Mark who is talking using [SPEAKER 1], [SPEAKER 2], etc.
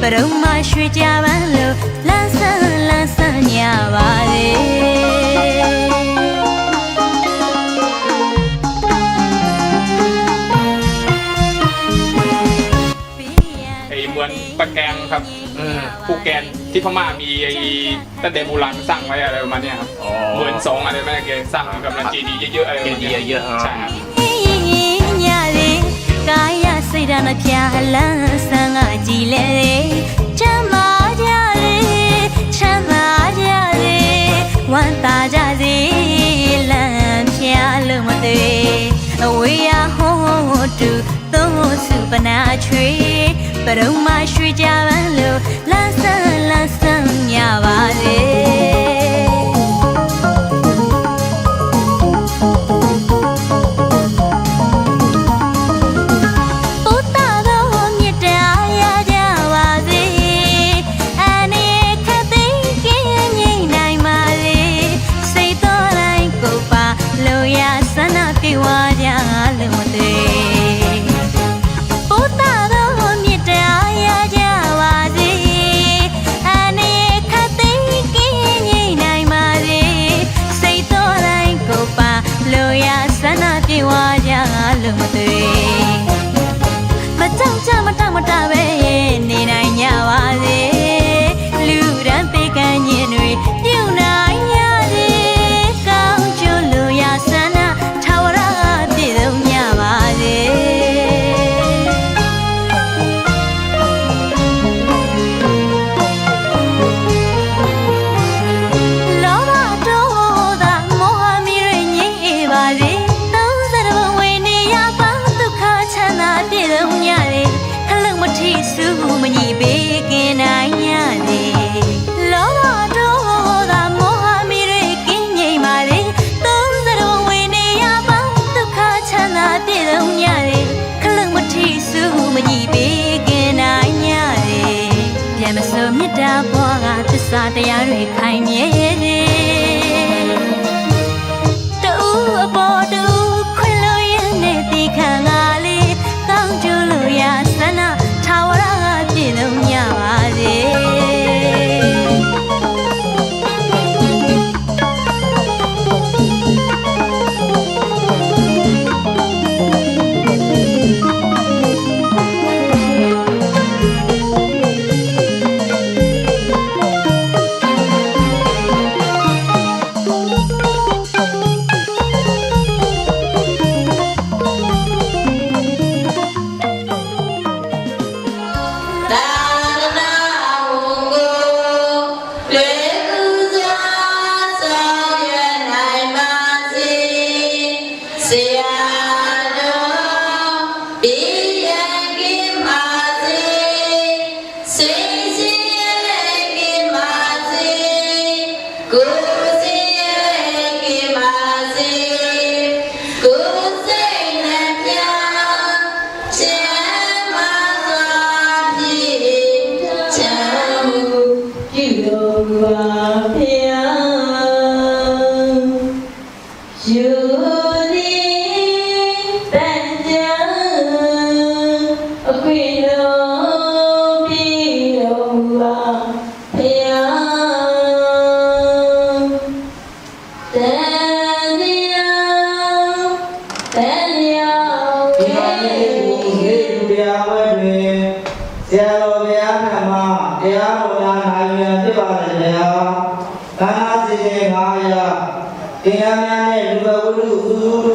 [SPEAKER 1] ဘရုံမရွှေကြပန်းလို့လန်းဆန်းညာပါလေ
[SPEAKER 2] ไอ้เหมือนตะแกรงครับปูแกนที่พม่ามีไอ้ตั้งแต่โบราณสร้างไว้อะไรประมาณนี้ครับเหมือนสองอะไรไม่ได้แกสร้างกับมันเจดีย์เยอะๆอะไรเจดีย์เยอะๆใช่ครับ
[SPEAKER 1] ကာယစိတ်ဓာတ်နှပြလန်းဆန်းကကြည်လေချမ်းသာကြလေချမ်းသာကြလေဝမ်းသာကြစေလမ်းပြလို့မသေးအဝေးရဟောတူသုံးစုပနာချွေပရုံမရွှေကြပန်းလို့လန်းဆန်းညပါလေမတပဲနေနိုင်ကြပါစေလူရန်ပေကံညင်တွေပြုနိုင်ကြစေကောင်းကျိုးလိုရာဆန္ဒထာဝရပြည့်စုံကြပါစေလောဘဒေါသမောဟမီတွေငြိမ်းပါစေ30ဘဝနေရပေါင်းဒုက္ခချမ်းသာပြည့်စုံကြစေစုမညီပေးကင်းနိုင်ရလေလောဘဒေါသမောဟမီတွေကင်းငြိမ်ပါလေ30တော်ဝင်နေရပေါင်းဒုက္ခချမ်းသာပြည့်စုံရလေခလုံးမထီစုမညီပေးကင်းနိုင်ရလေပြန်မစိုးမြတ်တာဘောကသစ္စာတရားတွေခိုင်မြဲလေတူအပေါ်တူခွင်လို့ရတဲ့ဒီခံကလေးကောင်းကျိုးလို့ရဆန္ဒထာဝရပြည့်စုံကြပါစေ
[SPEAKER 3] Dengan yang ini juga perlu